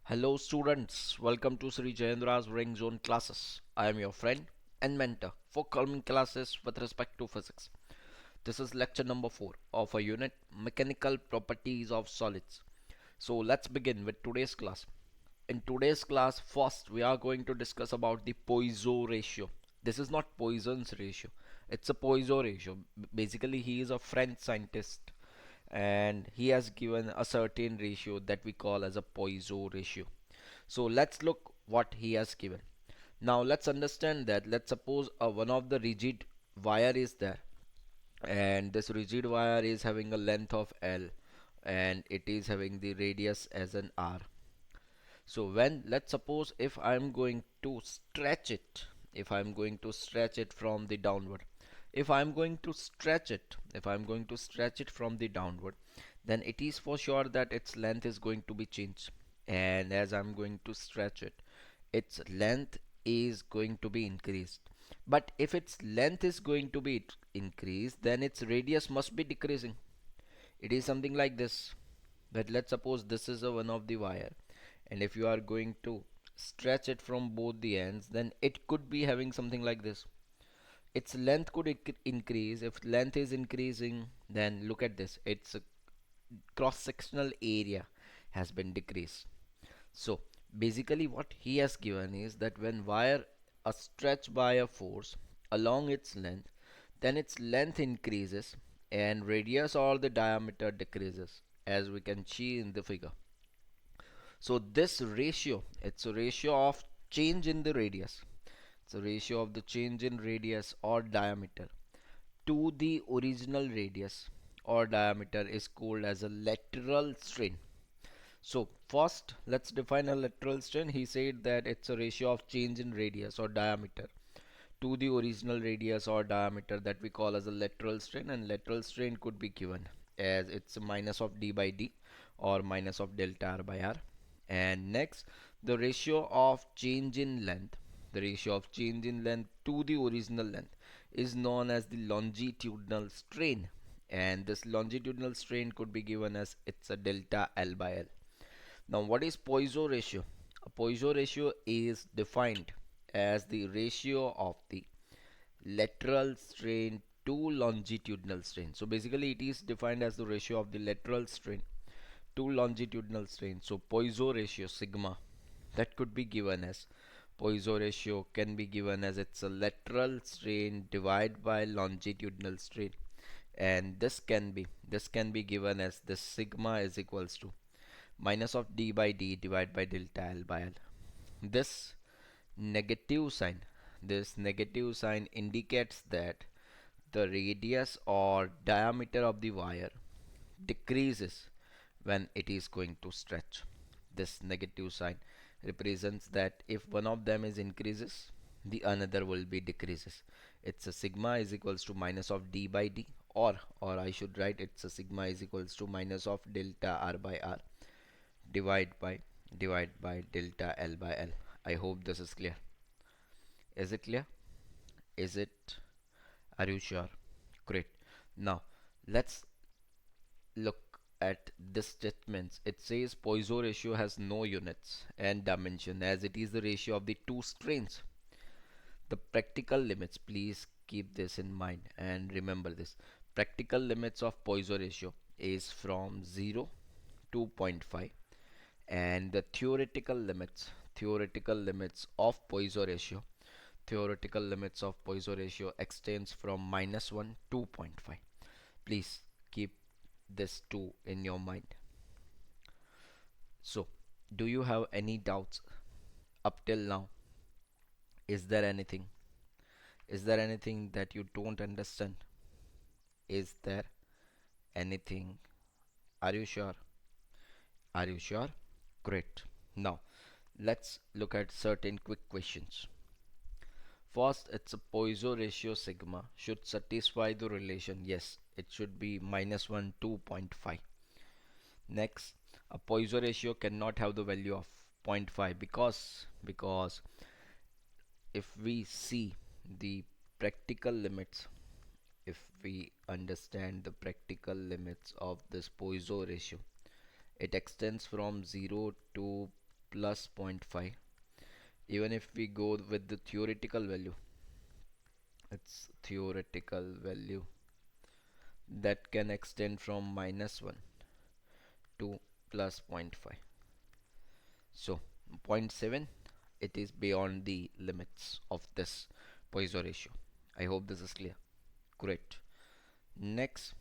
Hello students, welcome to Sri Jayendra's Ring Zone classes. I am your friend and mentor for calming classes with respect to physics. This is lecture number 4 of a unit Mechanical Properties of Solids. So let's begin with today's class. In today's class, first we are going to discuss about the Poisson ratio. This is not Poisson's ratio, it's a Poisson ratio. Basically, he is a French scientist and he has given a certain ratio that we call as a Poisson ratio. So let's look what he has given. Now let's understand that. Let's suppose one of the rigid wire is there, and this rigid wire is having a length of L and it is having the radius as an R. So when, let's suppose, if I'm going to stretch it, if I'm going to stretch it from the downward, if I'm going to stretch it from the downward, then it is for sure that its length is going to be changed. And as I'm going to stretch it, its length is going to be increased. But if its length is going to be increased, then its radius must be decreasing. It is something like this. But let's suppose this is a one of the wire, and if you are going to stretch it from both the ends, then it could be having something like this. Its length could increase. If length is increasing, then look at this, its cross sectional area has been decreased. So basically what he has given is that when wire are stretched by a force along its length, then its length increases and radius or the diameter decreases, as we can see in the figure. So this ratio, it's a ratio of change in the radius. It's a ratio of the change in radius or diameter to the original radius or diameter is called as a lateral strain. So first let's define a lateral strain. He said that it's a ratio of change in radius or diameter to the original radius or diameter that we call as a lateral strain, and lateral strain could be given as it's a minus of d by d or minus of delta r by r. And next, the ratio of change in length, the ratio of change in length to the original length is known as the longitudinal strain, and this longitudinal strain could be given as it's a delta L by L. Now what is Poisson ratio? A Poisson ratio is defined as the ratio of the lateral strain to longitudinal strain. So basically it is defined as the ratio of the lateral strain to longitudinal strain. So Poisson ratio sigma, that could be given as, Poisson ratio can be given as it's a lateral strain divided by longitudinal strain, and this can be given as this sigma is equals to minus of d by d divided by delta L by L. This negative sign, this negative sign indicates that the radius or diameter of the wire decreases when it is going to stretch. This negative sign represents that if one of them is increases, the another will be decreases. It's a sigma is equals to minus of d by d, or I should write it's a sigma is equals to minus of delta r by r divide by delta L by L. I hope this is clear. Is it clear? Is it? Are you sure? Great. Now let's look at this statement. It says Poisson ratio has no units and dimension as it is the ratio of the two strains. The practical limits, please keep this in mind and remember this. Practical limits of Poisson ratio is from 0 to 0.5, and the theoretical limits of Poisson ratio, extends from -1 to 0.5. Please keep this two in your mind. So do you have any doubts up till now? Is there anything, that you don't understand? Is there anything? Are you sure? Are you sure? Great. Now let's look at certain quick questions. First, it's a Poisson ratio sigma should satisfy the relation. Yes, it should be -1 to 0.5. Next, a Poisson ratio cannot have the value of 0.5 because if we see the practical limits, if we understand the practical limits of this Poisson ratio, it extends from 0 to plus zero point 0.5. Even if we go with the theoretical value, it's theoretical value that can extend from minus 1 to plus zero point 0.5. So zero point 0.7, it is beyond the limits of this Poisson ratio. I hope this is clear. Great. Next,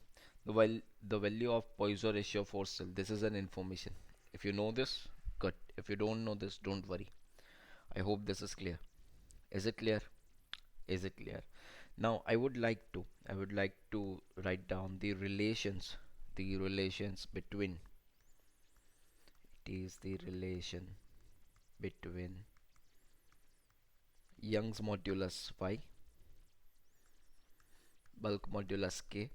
the value of Poisson ratio for cell. This is an information. If you know this, good. If you don't know this, don't worry. I hope this is clear. Is it clear? Is it clear? Now I would like to write down the relations between, it is the relation between Young's modulus Y, bulk modulus K,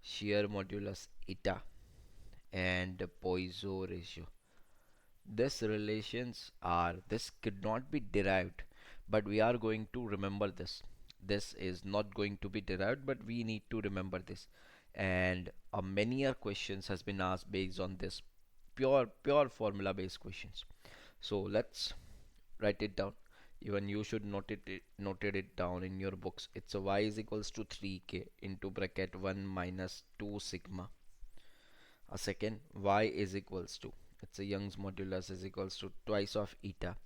shear modulus eta, and Poisson ratio. This could not be derived, but we are going to remember this. This is not going to be derived, but we need to remember this. And many questions has been asked based on this pure formula based questions. So let's write it down. Even you should noted it down in your books. It's a y is equals to 3k into bracket 1 minus 2 sigma. A second, y is equals to, it's a Young's modulus is equals to twice of eta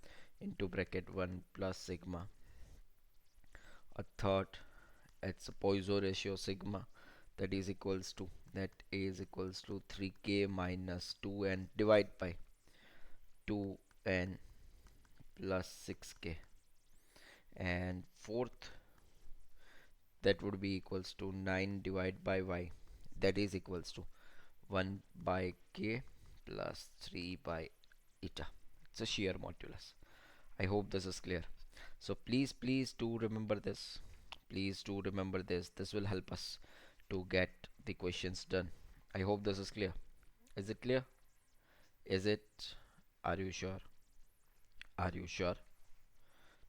into bracket 1 plus sigma. A third, it's a Poisson ratio sigma, that is equals to 3k minus 2n divide by 2n plus 6k. And fourth, that would be equals to 9 divided by y, that is equals to 1 by k plus 3 by eta. It's a shear modulus. I hope this is clear. So please do remember this. Please do remember this. This will help us to get the questions done. I hope this is clear. Is it clear? Is it? Are you sure? Are you sure?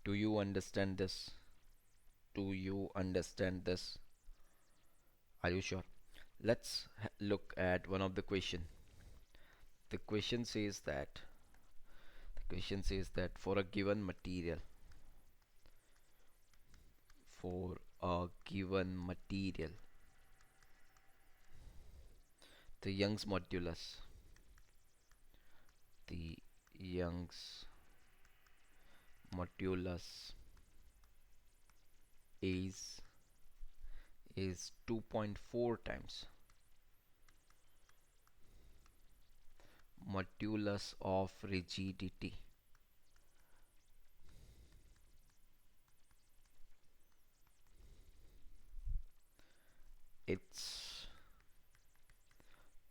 Do you understand this? Do you understand this? Are you sure? Let's look at one of the question. The question says that for a given material, for a given material, the the Young's modulus is 2.4 times modulus of rigidity. Its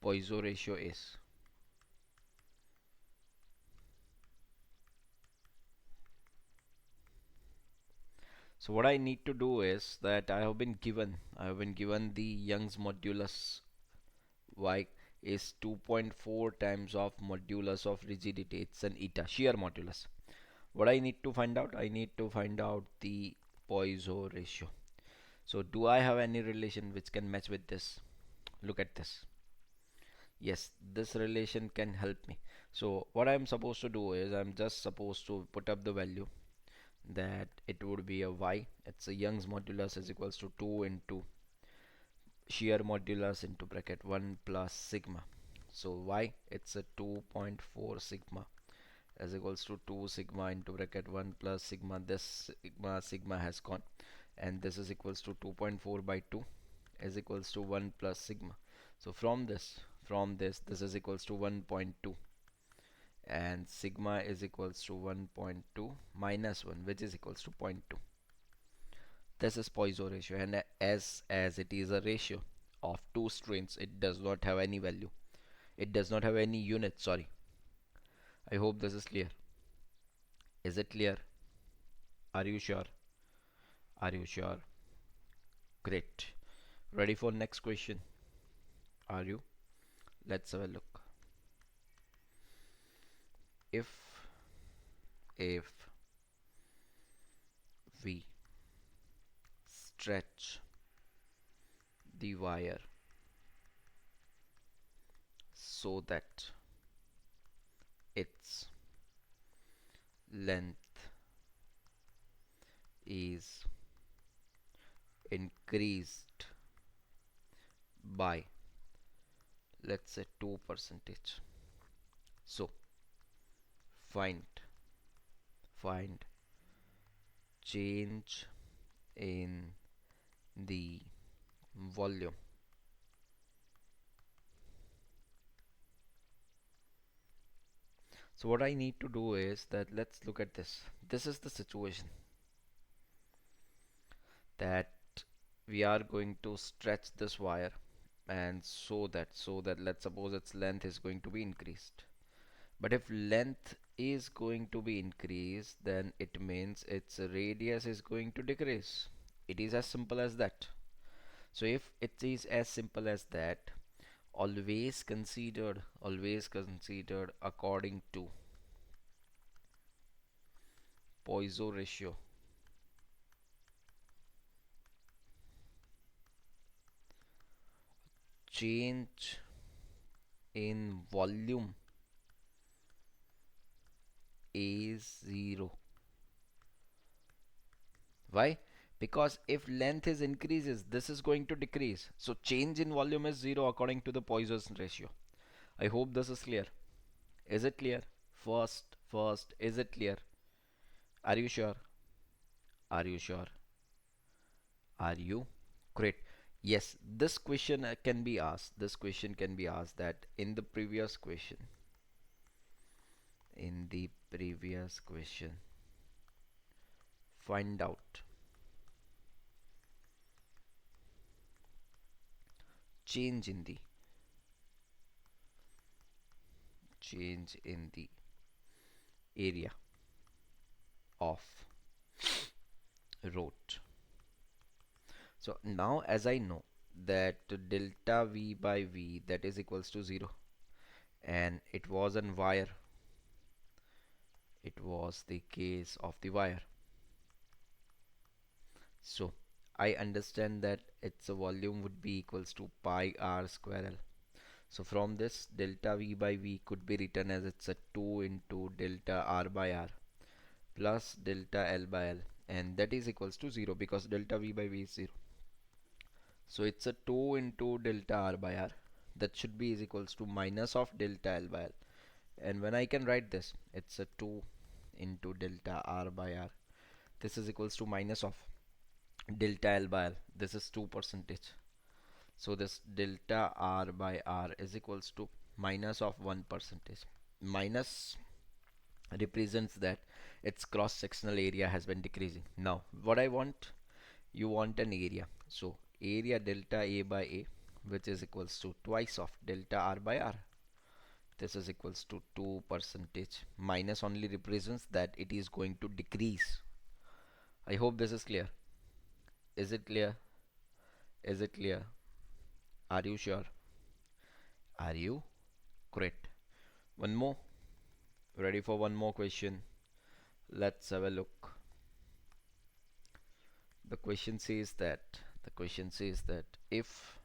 Poisson ratio is. So what I need to do is that I have been given the Young's modulus y is 2.4 times of modulus of rigidity. It's an eta shear modulus. What I need to find out? I need to find out the Poisson ratio. So do I have any relation which can match with this? Look at this. Yes, this relation can help me. So what I'm supposed to do is I'm just supposed to put up the value that it would be a y. It's a Young's modulus is equals to 2 into shear modulus into bracket 1 plus sigma. So y, it's a 2.4 sigma is equals to 2 sigma into bracket 1 plus sigma. This sigma has gone, and this is equals to 2.4 by 2 is equals to 1 plus sigma. So this is equals to 1.2, and sigma is equals to 1.2 minus 1, which is equals to zero point 0.2. This is Poisson ratio, and as it is a ratio of two strains, it does not have any value. It does not have any unit. Sorry. I hope this is clear. Is it clear? Are you sure? Are you sure? Great. Ready for next question? Are you? Let's have a look. If we stretch the wire so that its length is increased by, let's say, 2 percentage. So find find change in the volume. So what I need to do is that, let's look at this. This is the situation that we are going to stretch this wire, and so that let's suppose its length is going to be increased. But if length is going to be increased, then it means its radius is going to decrease. It is as simple as that. So if it is as simple as that, always considered according to Poisson ratio, change in volume is zero. Why? Because if length is increases, this is going to decrease. So change in volume is zero according to the Poisson's ratio. I hope this is clear. Is it clear? First, is it clear? Are you sure? Are you sure? Are you? Great. Yes, this question can be asked. This question can be asked that in the previous question. In the previous question, find out change in the change in the area of road. So now as I know that delta V by V, that is equals to 0, and it was on wire, it was the case of the wire. So I understand that its volume would be equals to pi r square L. So from this, delta V by V could be written as it's a 2 into delta R by R plus delta L by L, and that is equals to 0 because delta V by V is 0. So it's a 2 into delta R by R, that should be is equals to minus of delta L by L. And when I can write this, it's a 2 into delta R by R. This is equals to minus of delta L by L. This is 2 percentage. So this delta R by R is equals to minus of 1 percentage. Minus represents that its cross sectional area has been decreasing. Now what I want, you want an area. So area delta A by A, which is equals to twice of delta R by R. This is equals to 2 percentage. Minus only represents that it is going to decrease. I hope this is clear. Is it clear? Is it clear? Are you sure? Are you? Great. One more. Ready for one more question? Let's have a look. The question says that if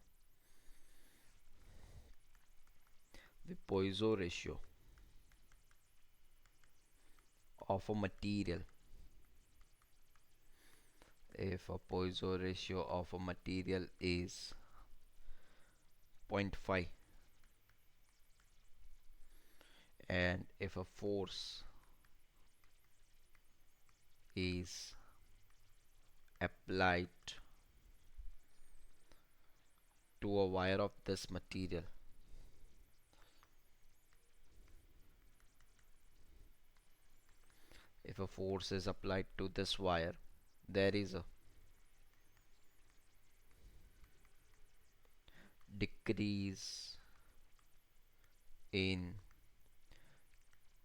the Poisson ratio of a material, if a Poisson ratio of a material is 0.5, and if a force is applied to a wire of this material, if a force is applied to this wire, there is a decrease in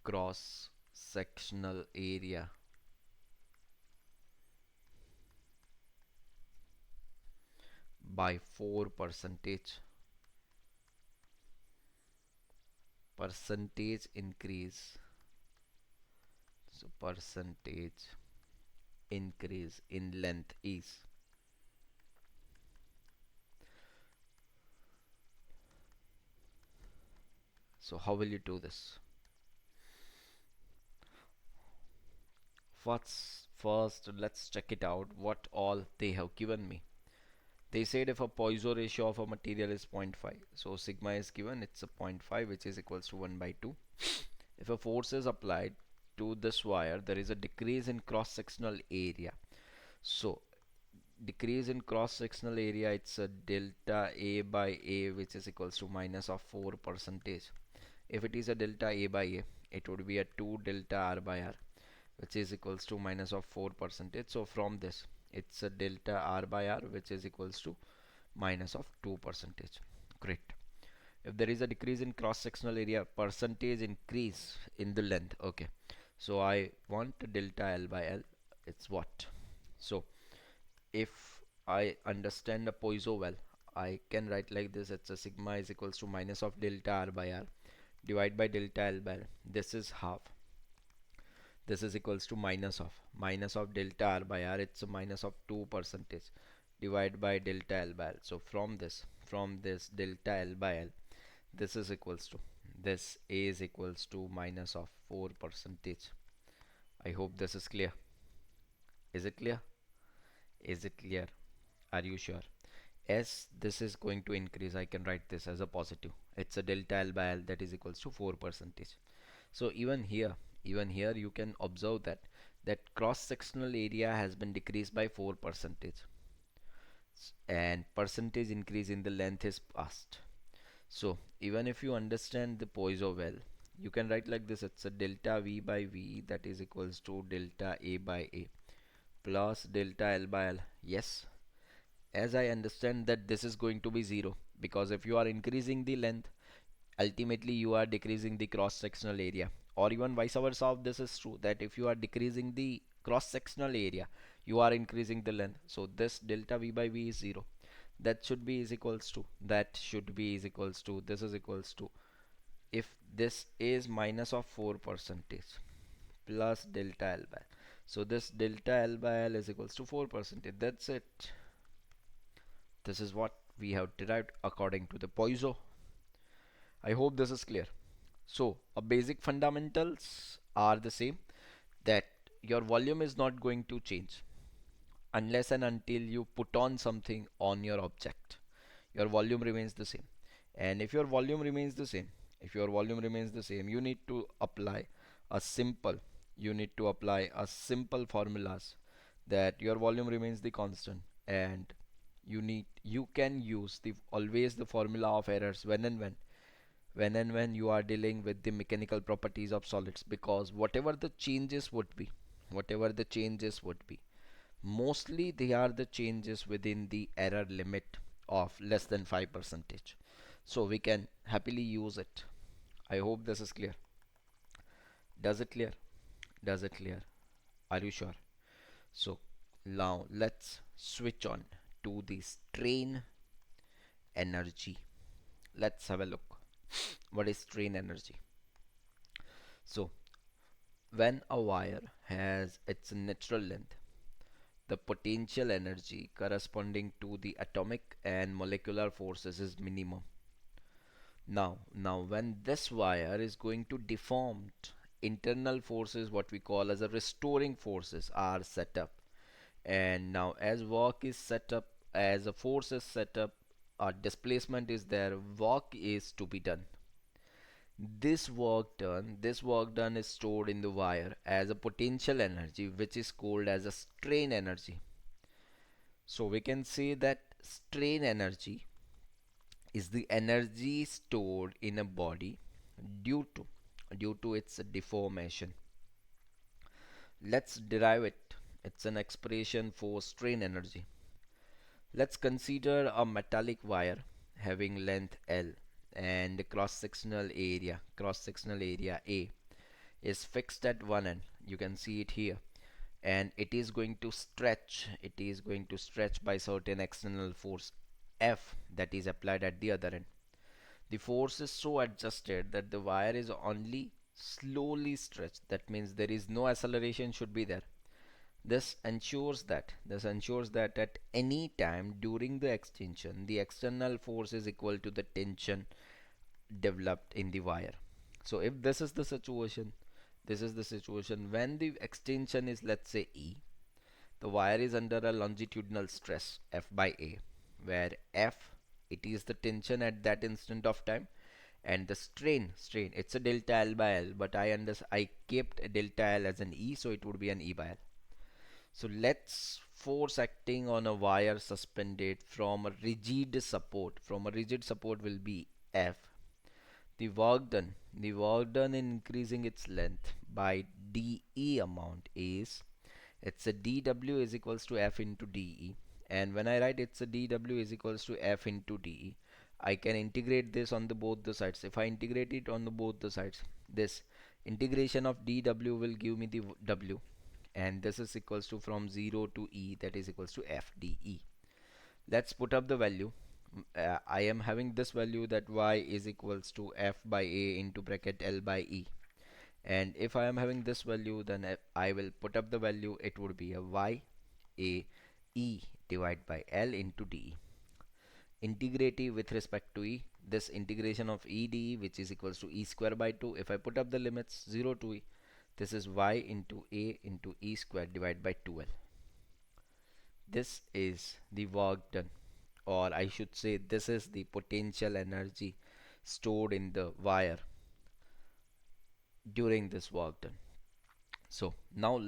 cross sectional area by 4 percentage increase. So percentage increase in length is. So how will you do this? first let's check it out what all they have given me. They said if a Poisson ratio of a material is 0.5, so sigma is given, it's a 0.5 which is equals to 1 by 2. If a force is applied to this wire, there is a decrease in cross-sectional area. So decrease in cross-sectional area, it's a delta A by A which is equals to minus of 4 percentage. If it is a delta A by A, it would be a 2 delta R by R which is equals to minus of 4 percentage. So from this, it's a delta R by R which is equals to minus of 2 percentage. Great. If there is a decrease in cross sectional area, percentage increase in the length. Okay, so I want delta L by L, it's what? So if I understand the Poisson well, I can write like this, it's a sigma is equals to minus of delta R by R divided by delta L by L. This is half, this is equals to minus of delta R by R, it's a minus of 2 percentage divided by delta L by L. So from this delta L by L, this is equals to, this is equals to minus of 4 percentage. I hope this is clear. Is it clear? Is it clear? Are you sure? As this is going to increase, I can write this as a positive, it's a delta L by L that is equals to 4 percentage. So even here you can observe that cross sectional area has been decreased by 4 percentage, and percentage increase in the length is past. So even if you understand the Poisson well, you can write like this, it's a delta V by V that is equals to delta A by A plus delta L by L. Yes, as I understand that this is going to be 0, because if you are increasing the length, ultimately you are decreasing the cross sectional area, or even vice versa of this is true, that if you are decreasing the cross sectional area, you are increasing the length. So this delta V by V is 0, that should be is equals to, that should be is equals to, this is equals to, if this is minus of 4 percentage plus delta L by L, so this delta L by L is equals to 4 percentage. That's it. This is what we have derived according to the Poisson. I hope this is clear. So basic fundamentals are the same, that your volume is not going to change unless and until you put on something on your object. Your volume remains the same. And if your volume remains the same, you need to apply a simple, formulas, that your volume remains the constant, and you can use the always the formula of errors when you are dealing with the mechanical properties of solids, because whatever the changes would be, mostly they are the changes within the error limit of less than 5 percentage, so we can happily use it. I hope this is clear. Does it clear? Are you sure? So now let's switch on to the strain energy. Let's have a look. What is strain energy? So when a wire has its natural length, the potential energy corresponding to the atomic and molecular forces is minimum. Now when this wire is going to deform, internal forces, what we call as a restoring forces, are set up. And now as work is set up, as a force is set up, displacement is there, work is to be done. This work done is stored in the wire as a potential energy, which is called as a strain energy. So we can say that strain energy is the energy stored in a body due to its deformation. Let's derive it. It's an expression for strain energy. Let's consider a metallic wire having length L and cross sectional area A is fixed at one end. You can see it here, and it is going to stretch by certain external force F that is applied at the other end. The force is so adjusted that the wire is only slowly stretched. That means there is no acceleration should be there. This ensures that at any time during the extension, the external force is equal to the tension developed in the wire. So if this is the situation, This is the situation when the extension is, let's say, E. The wire is under a longitudinal stress F by A, where F, it is the tension at that instant of time, and the strain, it's a delta L by L, but I kept a delta L as an E, so it would be an E by L. So let's force acting on a wire suspended from a rigid support. From a rigid support will be F. The work done in increasing its length by dE amount is, it's a dW is equals to F into dE. And when I write it's a dW is equals to F into dE, I can integrate this on the both the sides. If I integrate it on the both the sides, this integration of dW will give me the W, and this is equals to from 0 to E, that is equals to F dE. Let's put up the value. I am having this value that y is equals to F by A into bracket L by E. And if I am having this value, then I will put up the value. It would be a y a E divided by L into dE. Integrative with respect to E, this integration of E dE, which is equals to E square by 2. If I put up the limits 0 to E, this is y into A into E square divided by 2L. This is the work done, or I should say this is the potential energy stored in the wire during this work done. So now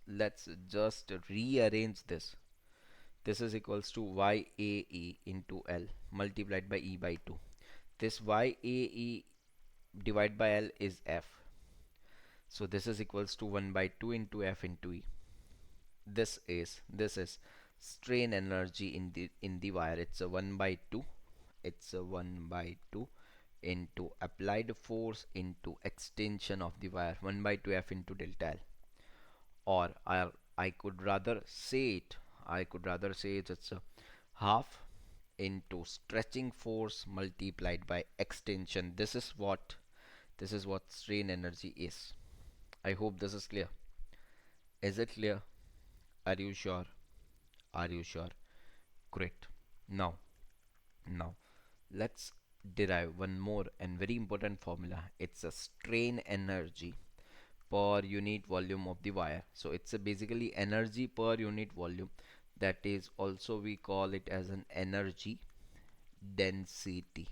let's just rearrange this. This is equals to YAE into L multiplied by E by 2. This YAE divided by L is F. So this is equals to 1 by 2 into F into E. This is strain energy in the wire. It's a 1 by 2. It's a 1 by 2 into applied force into extension of the wire, 1 by 2 F into delta L. Or I could rather say it's a half into stretching force multiplied by extension. This is what strain energy is. I hope this is clear. Is it clear? Are you sure? Are you sure? Great. Now let's derive one more and very important formula. It's a strain energy per unit volume of the wire. So it's a basically energy per unit volume. That is also we call it as an energy density.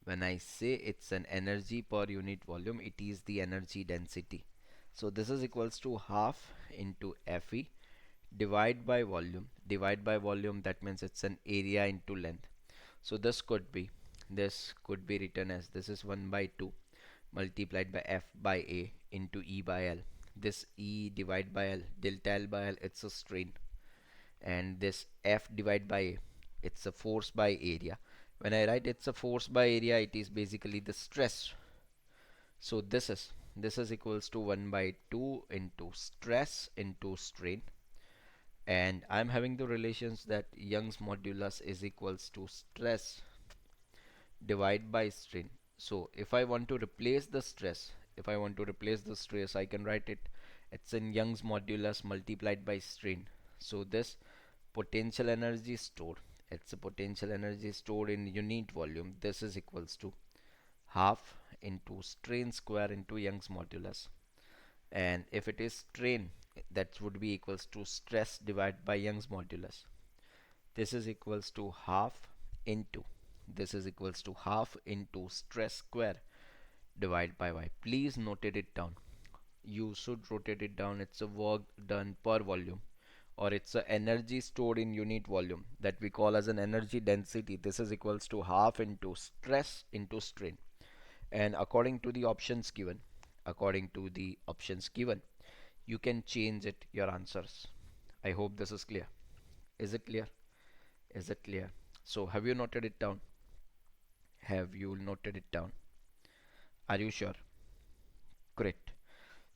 When I say it's an energy per unit volume, it is the energy density. So this is equals to half into Fe divide by volume, that means it's an area into length. So this could be written as, this is 1 by 2 multiplied by F by A into E by L. This E divided by L, delta L by L, it's a strain, and this F divided by A, it's a force by area. When I write it's a force by area, it is basically the stress. So this is equals to 1 by 2 into stress into strain, and I'm having the relations that Young's modulus is equals to stress divided by strain. So if I want to replace the stress, I can write it's in Young's modulus multiplied by strain. So this potential energy stored, it's a potential energy stored in unit volume. This is equals to half into strain square into Young's modulus. And if it is strain, that would be equals to stress divided by Young's modulus. This is equals to into half into stress square divided by y. Please notate it down. You should rotate it down. It's a work done per volume, or it's a energy stored in unit volume that we call as an energy density. This is equals to half into stress into strain. And according to the options given, you can change your answers. I hope this is clear. Is it clear? Is it clear? So have you noted it down? Have you noted it down? Are you sure? Great.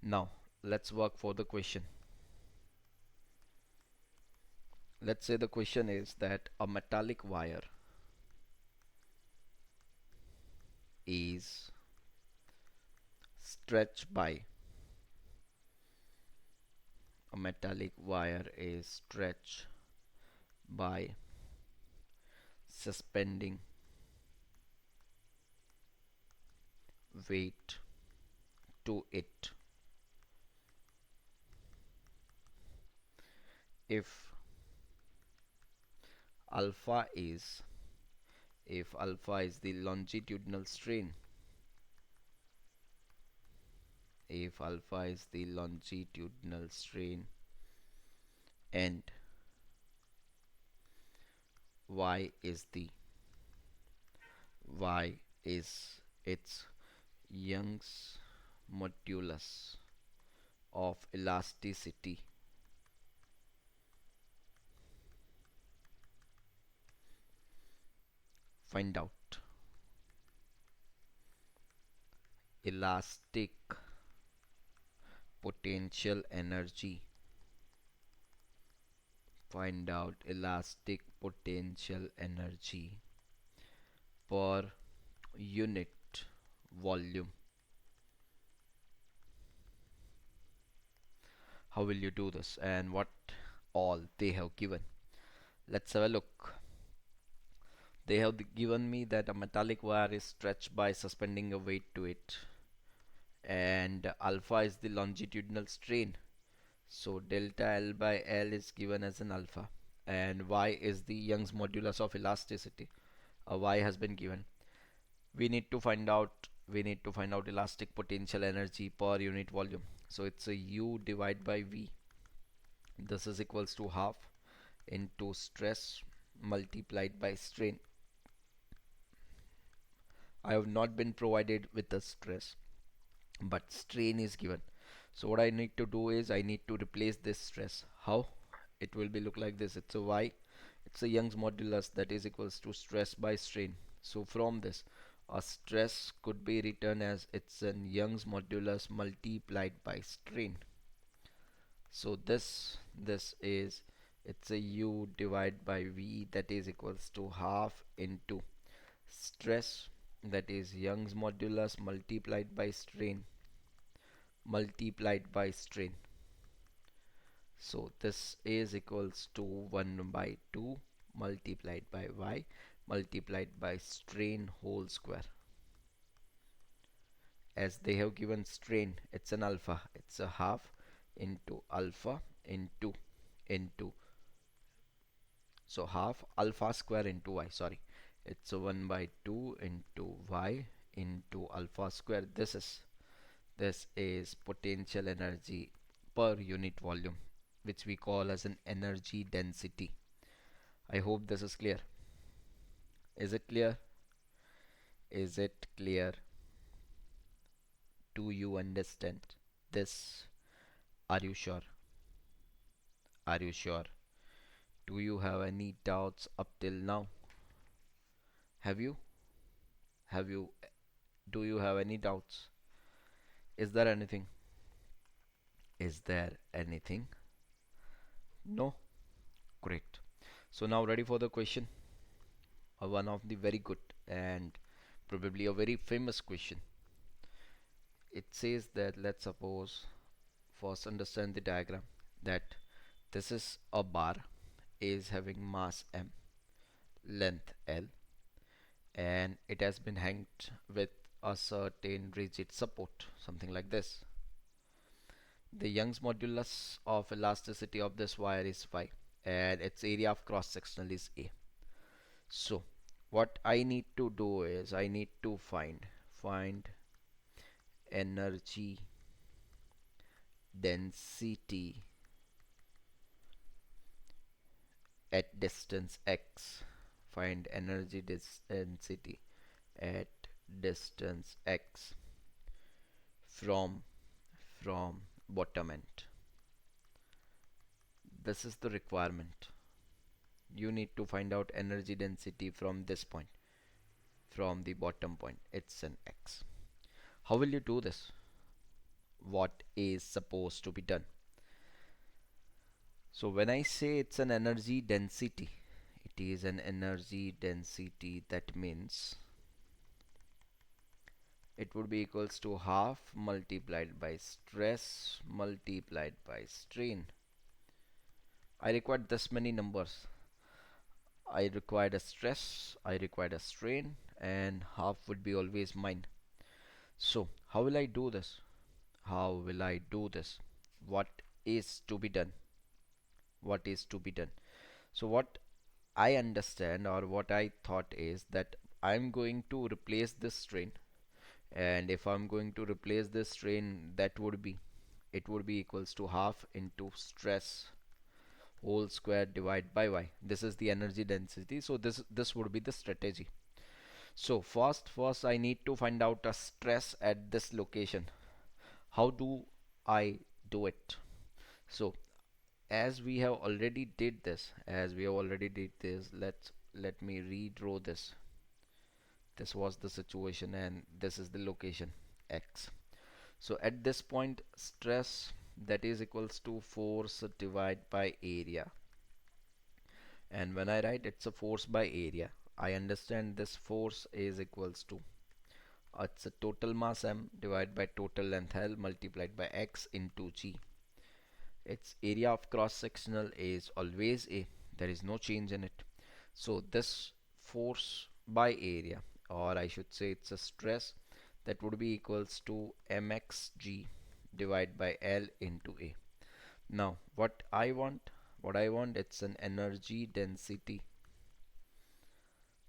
Now let's work for the question. Let's say the question is that a metallic wire is stretched by a metallic wire is stretched by suspending weight to it. If alpha is if alpha is the longitudinal strain, if alpha is the longitudinal strain and y is the y is its Young's modulus of elasticity, find out elastic potential energy, find out elastic potential energy per unit volume. How will you do this and what all they have given? Let's have a look. They have given me that a metallic wire is stretched by suspending a weight to it, and alpha is the longitudinal strain. So delta L by L is given as an alpha, and Y is the Young's modulus of elasticity. A Y has been given. We need to find out elastic potential energy per unit volume. So it's a U divided by V. This is equals to half into stress multiplied by strain. I have not been provided with the stress, but strain is given. So what I need to do is I need to replace this stress. How? It will be look like this. It's a Y. It's a Young's modulus that is equals to stress by strain. So from this, a stress could be written as it's a Young's modulus multiplied by strain. So this is it's a U divided by V that is equals to half into stress, that is Young's modulus multiplied by strain. So this is equals to 1 by 2 multiplied by y multiplied by strain whole square. As they have given strain, it's an alpha, it's a half into alpha into so half alpha square into y, sorry, it's a 1 by 2 into y into alpha square. This is potential energy per unit volume, which we call as an energy density. I hope this is clear. Is it clear? Is it clear? Do you understand this? Are you sure? Are you sure? Do you have any doubts up till now? Have you? Have you? Do you have any doubts? Is there anything? Is there anything? No? Great. So now ready for the question. One of the very good and probably a very famous question. It says that, let's suppose, first understand the diagram, that this is a bar, is having mass m, length l, and it has been hanged with a certain rigid support, something like this. The Young's modulus of elasticity of this wire is phi, and its area of cross sectional is a. So what I need to do is I need to find energy density at distance x. Find energy density at distance x from bottom end. This is the requirement. You need to find out energy density from this point, from the bottom point. It's an x. How will you do this? What is supposed to be done? So when I say it's an energy density, it is an energy density, that means it would be equals to half multiplied by stress multiplied by strain. I required this many numbers. I required a stress, I required a strain, and half would be always mine. So how will I do this? How will I do this? What is to be done? What is to be done? So what I understand or what I thought is that I'm going to replace this strain, and if I'm going to replace this strain, that would be, it would be equals to half into stress whole square divided by y. This is the energy density, so this would be the strategy. So first I need to find out a stress at this location. How do I do it? So as we have already did this, let me redraw this. This was the situation and this is the location x. So at this point, stress, that is equals to force divided by area. And when I write it's a force by area, I understand this force is equals to, it's a total mass m divided by total length L multiplied by x into g. Its area of cross sectional is always a, there is no change in it. So this force by area, or I should say it's a stress, that would be equals to mxg divided by L into a. Now what I want, it's an energy density.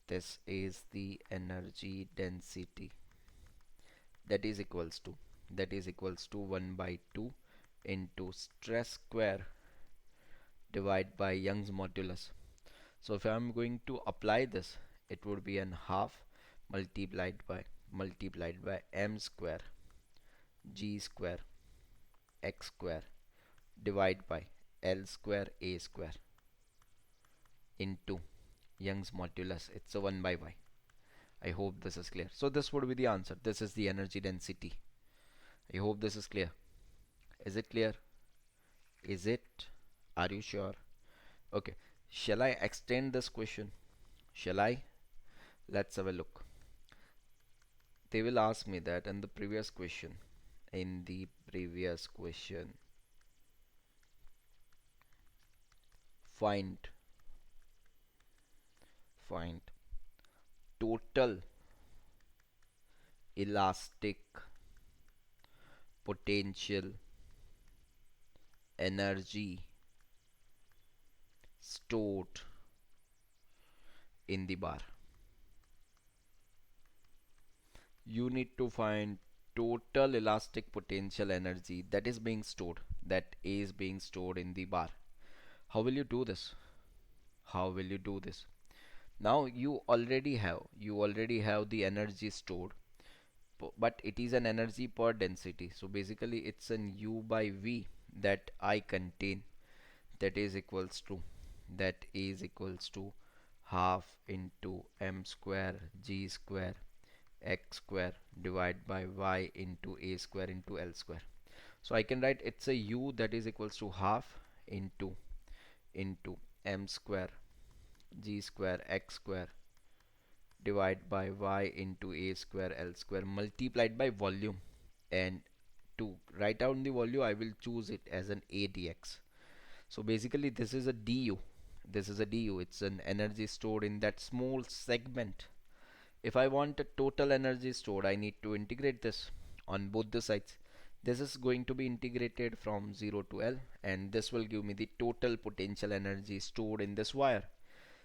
This is the energy density, that is equals to, 1 by 2 into stress square divided by Young's modulus. So if I'm going to apply this, it would be an half multiplied by m square g square x square divided by L square a square into Young's modulus. It's a 1 by y. I hope this is clear. So this would be the answer. This is the energy density. I hope this is clear. Is it clear? Is it? Are you sure? Okay. Shall I extend this question? Shall I? Let's have a look. They will ask me that in the previous question. In the previous question, find find total elastic potential energy stored in the bar. You need to find total elastic potential energy that is being stored in the bar. How will you do this? How will you do this? Now you already have the energy stored, but it is an energy per density. So basically it's an u by v that I contain, that is equals to, half into m square g square x square divided by y into a square into L square. So I can write it's a u that is equals to half into m square g square x square divided by y into a square L square multiplied by volume. And to write down the volume, I will choose it as an a dx. So basically this is a du. It's an energy stored in that small segment. If I want a total energy stored, I need to integrate this on both the sides. This is going to be integrated from 0 to L, and this will give me the total potential energy stored in this wire.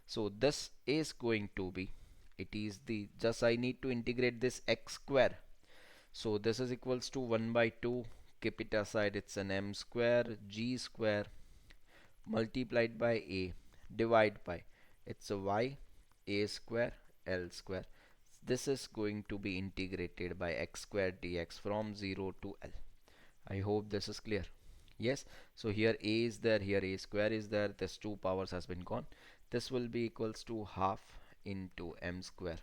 So this is going to be, it is the, just I need to integrate this x square. So this is equals to 1 by 2, keep it aside, it's an m square g square multiplied by a divided by, it's a y a square L square. This is going to be integrated by x square dx from 0 to L. I hope this is clear. Yes. So here a is there, here a square is there, this two powers has been gone. This will be equals to half into m square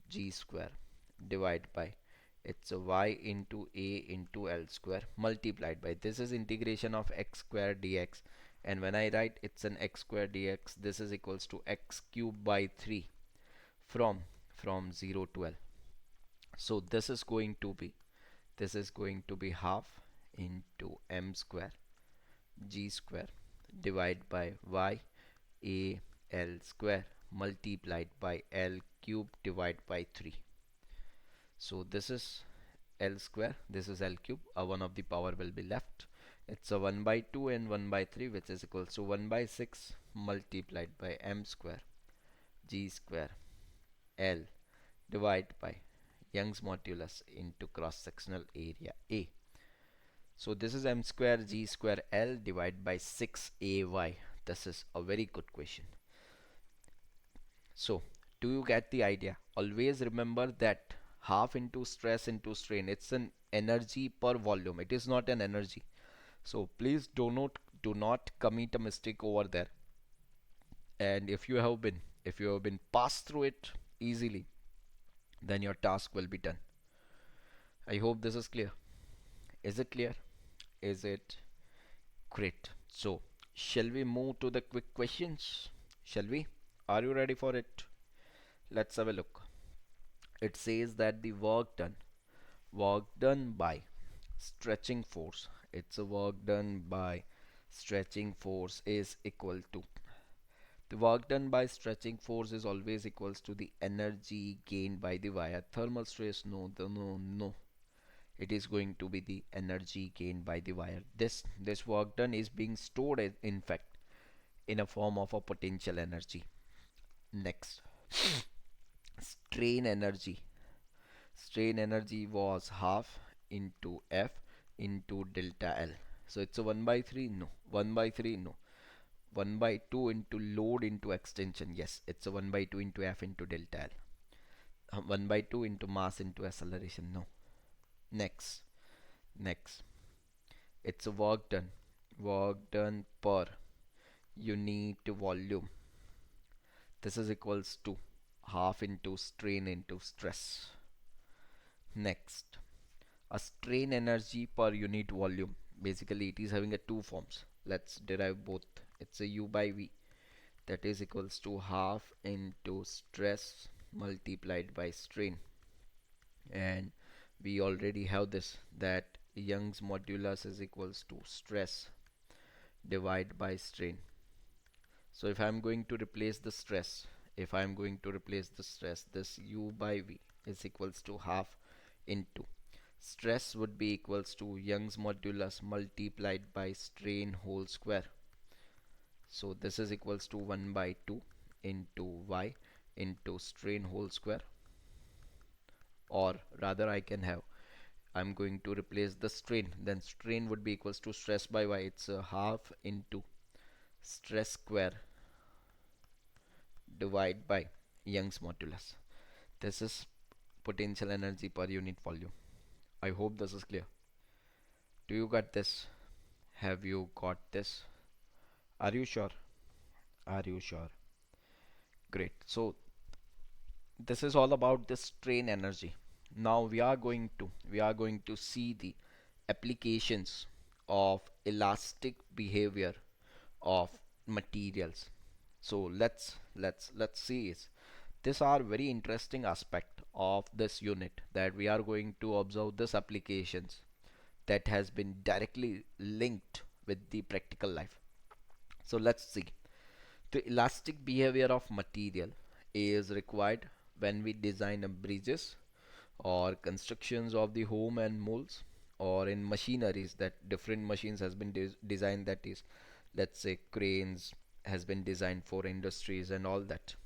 g square divided by, it's a y into a into L square multiplied by, this is integration of x square dx. And when I write it's an x square dx, this is equals to x cube by 3 from 0 to L. So this is going to be half into m square g square divided by y a L square multiplied by L cube divided by 3. So this is L square. This is L cube. One of the power will be left. It's a 1 by 2 and 1 by 3, which is equals to 1 by 6 multiplied by m square g square L divided by Young's modulus into cross sectional area A. So this is m square g square L divided by 6ay. This is a very good question. So do you get the idea? Always remember that half into stress into strain. It's an energy per volume. It is not an energy. So please do not commit a mistake over there. And if you have been passed through it easily, then your task will be done. I hope this is clear. Is it clear? Is it great? So shall we move to the quick questions? Shall we? Are you ready for it? Let's have a look. It says that the work done by stretching force. It's a work done by stretching force is equal to the work done by stretching force is always equals to the energy gained by the wire. Thermal stress, no. It is going to be the energy gained by the wire. This work done is being stored in fact in a form of a potential energy. Next, strain energy. Strain energy was half into F into delta L. So it's a 1 by 3, no. 1 by 3, no. 1 by 2 into load into extension, yes. It's a 1 by 2 into F into delta L. 1 by 2 into mass into acceleration, no. Next, next. It's a work done. Work done per unit volume. This is equals to half into strain into stress. Next, a strain energy per unit volume. Basically, it is having a two forms. Let's derive both. It's a U by V. That is equals to half into stress multiplied by strain. And we already have this, that Young's modulus is equals to stress divided by strain. So if I'm going to replace the stress, this U by V is equals to half into stress would be equals to Young's modulus multiplied by strain whole square. So this is equals to 1 by 2 into y into strain whole square, or rather I'm going to replace the strain, then strain would be equals to stress by y. It's a half into stress square divided by Young's modulus. This is potential energy per unit volume. I hope this is clear. Do you got this? Have you got this? Are you sure? Are you sure? Great. So this is all about the strain energy. Now we are going to see the applications of elastic behavior of materials. So let's see is these are very interesting aspect of this unit, that we are going to observe this applications that has been directly linked with the practical life. So let's see. The elastic behavior of material is required when we design a bridges or constructions of the home and molds, or in machineries, that different machines has been designed, that is, let's say cranes has been designed for industries and all that.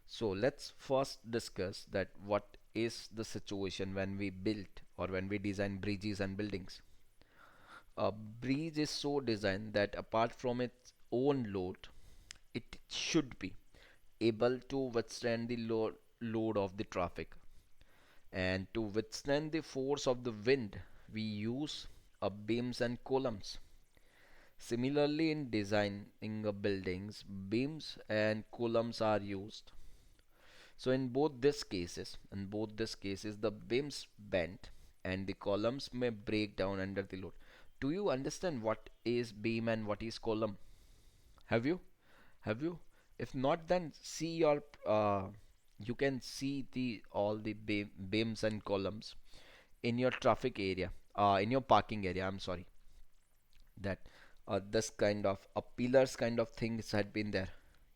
So let's first discuss that what is the situation when we build or when we design bridges and buildings. A bridge is so designed that apart from its own load, it should be able to withstand the load of the traffic. And to withstand the force of the wind, we use beams and columns. Similarly, in designing buildings, beams and columns are used. So in both these cases, the beams bend and the columns may break down under the load. Do you understand what is beam and what is column? Have you? Have you? If not, then see your you can see the all the beams and columns in your traffic area, in your parking area. I'm sorry, that this kind of pillars kind of things had been there.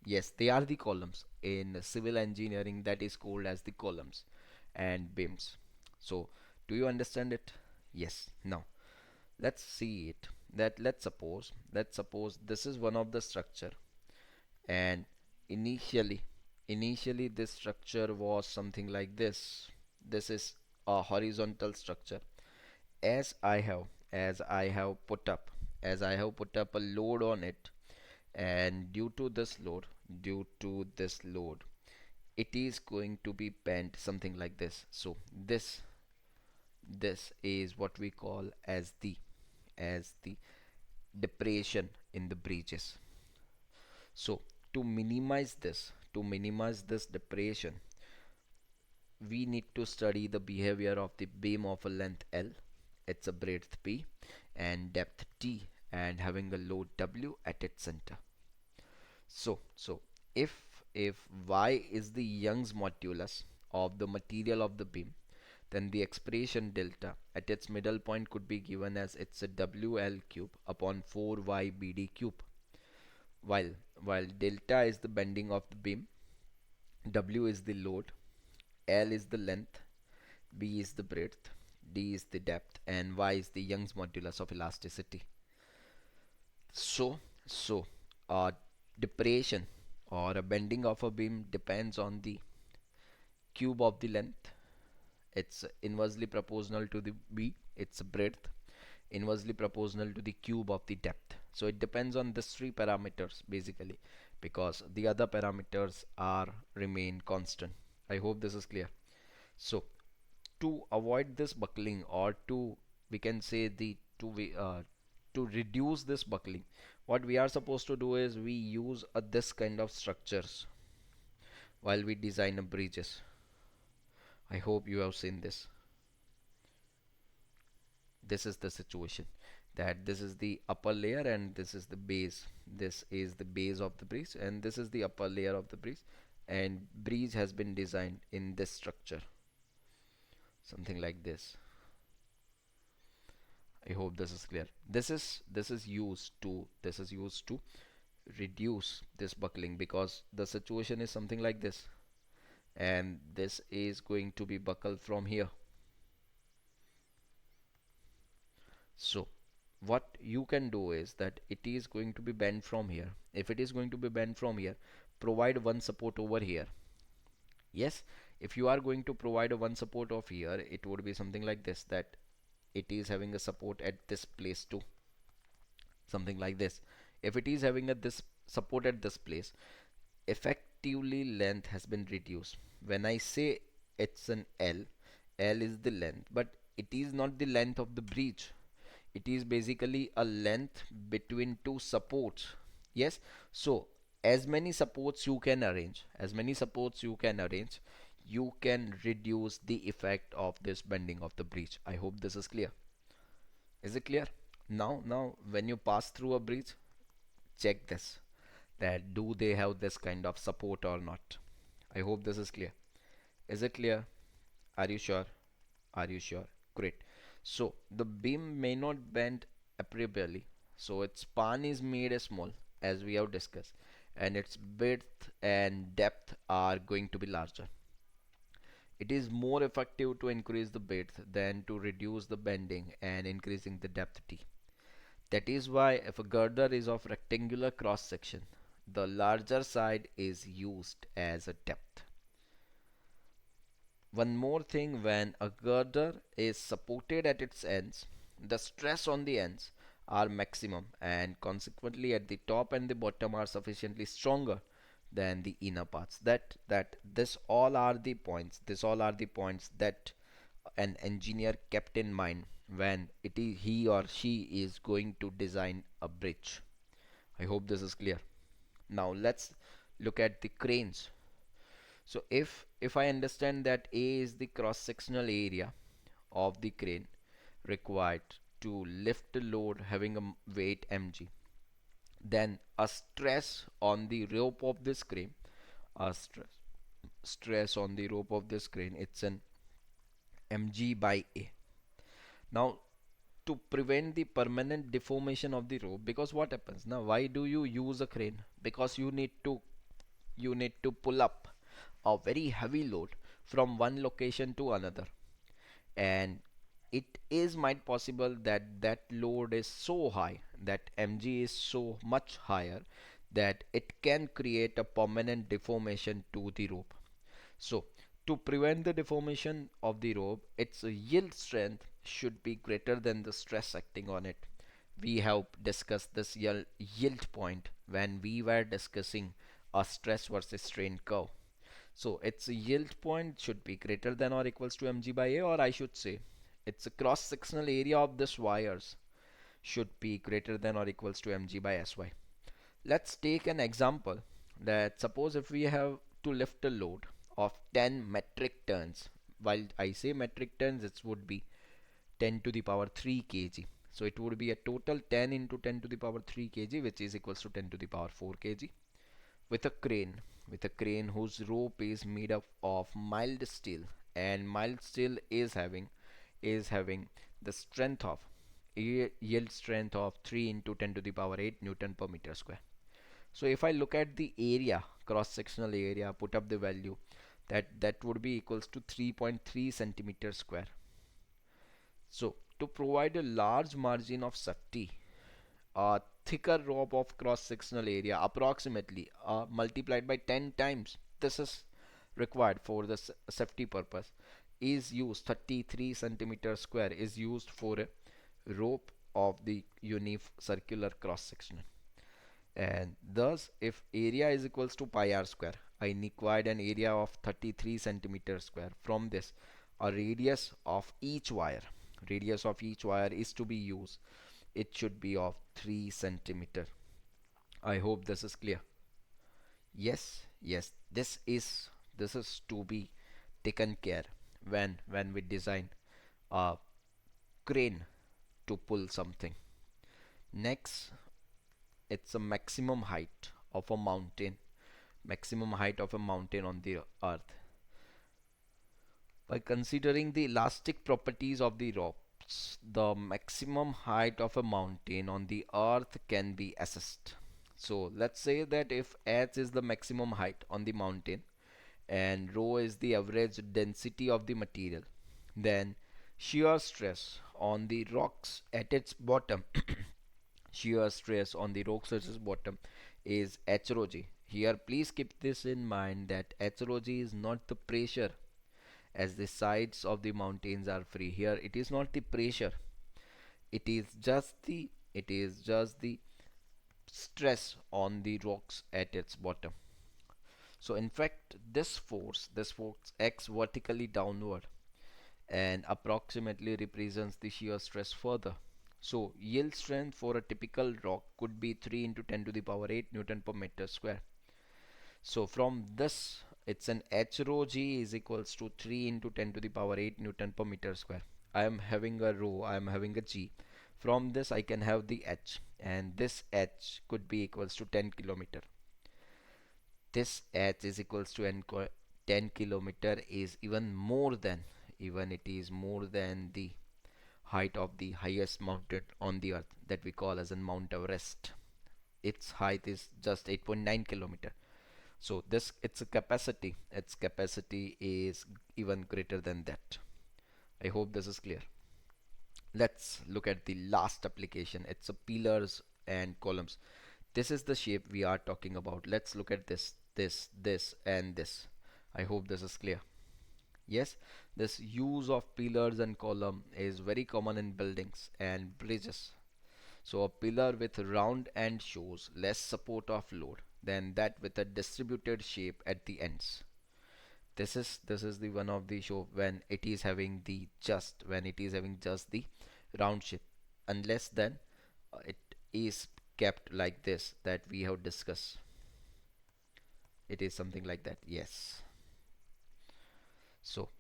Yes, they are the columns. In civil engineering, that is called as the columns and beams. So Do you understand it? Yes. Now let's see it. That let's suppose this is one of the structure, and initially initially this structure was something like this. This is a horizontal structure. As I have as I have put up a load on it, and due to this load it is going to be bent something like this. So this is what we call as the depression in the bridges. So to minimize this depression, we need to study the behavior of the beam of a length L, it's a breadth P, and depth T, and having a load W at its center. So if Y is the Young's modulus of the material of the beam, then the expression delta at its middle point could be given as it's a WL cube upon 4Y BD cube. While delta is the bending of the beam, W is the load, L is the length, B is the breadth, D is the depth, and Y is the Young's modulus of elasticity. So, so, depression or a bending of a beam depends on the cube of the length. It's inversely proportional to the B, its breadth, inversely proportional to the cube of the depth. So it depends on these three parameters basically, because the other parameters are remain constant. I hope this is clear. So to avoid this buckling, or to we can say the to reduce this buckling, what we are supposed to do is we use this kind of structures while we design a bridges. I hope you have seen this. This is the situation, that this is the upper layer and this is the base. This is the base of the bridge and this is the upper layer of the bridge, and bridge has been designed in this structure, something like this. I hope this is clear. This is used to reduce this buckling, because the situation is something like this, and this is going to be buckled from here. So what you can do is that it is going to be bent from here. If it is going to be bent from here, provide one support over here. Yes, if you are going to provide a one support of here, it would be something like this, that it is having a support at this place too, something like this. If it is having a this support at this place, effectively length has been reduced. When I say it's an L is the length, but it is not the length of the breach. It is basically a length between two supports. Yes, so as many supports you can arrange, you can reduce the effect of this bending of the breach. I hope this is clear. Is it clear? Now when you pass through a breach, check this, that do they have this kind of support or not. I hope this is clear. Is it clear? Are you sure? Are you sure? Great. So the beam may not bend appreciably. So its span is made small, as we have discussed, and its width and depth are going to be larger. It is more effective to increase the width than to reduce the bending and increasing the depth T. That is why if a girder is of rectangular cross section, the larger side is used as a depth. One more thing, when a girder is supported at its ends, the stress on the ends are maximum, and consequently at the top and the bottom are sufficiently stronger than the inner parts. That this all are the points. This all are the points that an engineer kept in mind when it is he or she is going to design a bridge. I hope this is clear. Now let's look at the cranes. So if I understand that A is the cross sectional area of the crane required to lift the load having a weight mg, then a stress on the rope of this crane, a stress on the rope of this crane, it's an mg by A. Now to prevent the permanent deformation of the rope, because what happens now, why do you use a crane? Because you need to pull up a very heavy load from one location to another, and it is might possible that that load is so high, that mg is so much higher, that it can create a permanent deformation to the rope. So to prevent the deformation of the rope, its yield strength should be greater than the stress acting on it. We have discussed this yield point when we were discussing a stress versus strain curve. So its yield point should be greater than or equals to mg by a, or I should say its cross sectional area of this wires should be greater than or equals to mg by sy. Let's take an example, that suppose if we have to lift a load of 10 metric tons. While I say metric tons, it would be 10 to the power 3 kg. So it would be a total 10 into 10 to the power 3 kg, which is equals to 10 to the power 4 kg, with a crane, whose rope is made up of mild steel, and mild steel is having the strength of yield strength of 3 into 10 to the power 8 newton per meter square. So if I look at the area, cross sectional area, put up the value, that would be equals to 3.3 centimeter square. So to provide a large margin of safety, a thicker rope of cross sectional area approximately multiplied by 10 times, this is required for the safety purpose, is used. 33 centimeter square is used for a rope of the circular cross section. And thus if area is equals to pi r square, I required an area of 33 centimeter square. From this, a radius of each wire is to be used. It should be of 3 centimeter. I hope this is clear. Yes, this is to be taken care when we design a crane to pull something. Next, it's a maximum height of a mountain on the earth. By considering the elastic properties of the rocks, the maximum height of a mountain on the earth can be assessed. So let's say that if h is the maximum height on the mountain and rho is the average density of the material, then shear stress on the rocks at its bottom shear stress on the rocks at its bottom is h rho g. Here please keep this in mind, that h rho g is not the pressure, as the sides of the mountains are free. Here it is not the pressure, it is just the stress on the rocks at its bottom. So in fact this force acts vertically downward and approximately represents the shear stress further. So yield strength for a typical rock could be 3 into 10 to the power 8 newton per meter square. So from this, it's an h rho g is equals to 3 into 10 to the power 8 newton per meter square. I am having a rho, I am having a g. From this I can have the h, and this h could be equals to 10 kilometer. This h is equals to 10 kilometer is even it is more than the height of the highest mountain on the earth, that we call as in Mount Everest. Its height is just 8.9 kilometer. So this its capacity is even greater than that. I hope this is clear. Let's look at the last application. It's a pillars and columns. This is the shape we are talking about. Let's look at this and this. I hope this is clear. Yes, this use of pillars and column is very common in buildings and bridges. So a pillar with round end shows less support of load than that with a distributed shape at the ends. This is the one of the show when it is having just the round shape, unless then it is kept like this that we have discussed. It is something like that. Yes. So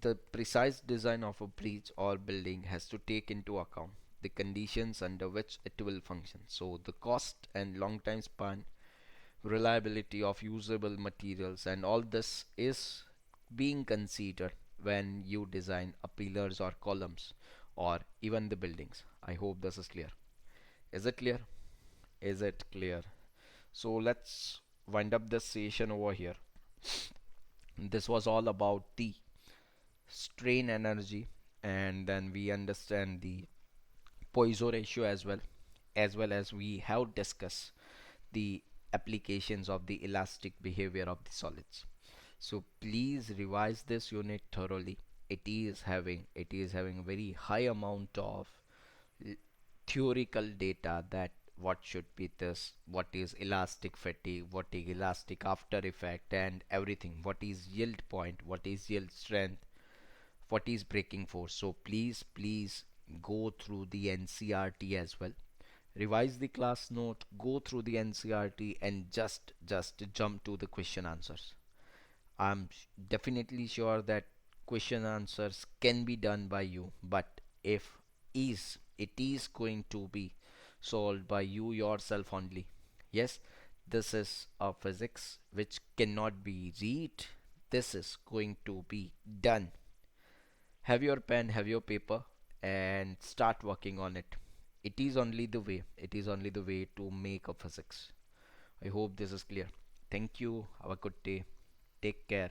the precise design of a bridge or building has to take into account the conditions under which it will function. So the cost and long time span, reliability of usable materials, and all this is being considered when you design a pillars or columns or even the buildings. I hope this is clear. Is it clear? Is it clear? So let's wind up this session over here. This was all about the strain energy, and then we understand the Poisson ratio as well as we have discussed the applications of the elastic behavior of the solids. So please revise this unit thoroughly. It is having a very high amount of theoretical data, that what should be this, what is elastic fatigue, what is elastic after effect, and everything, what is yield point, what is yield strength, what is breaking force. So please go through the NCRT as well, revise the class note, go through the NCRT, and just jump to the question answers. I'm definitely sure that question answers can be done by you, but if it is going to be solved by you yourself only. Yes, this is a physics which cannot be read. This is going to be done. Have your pen, have your paper, and start working on it. It is only the way. It is only the way to make a physics. I hope this is clear. Thank you. Have a good day. Take care.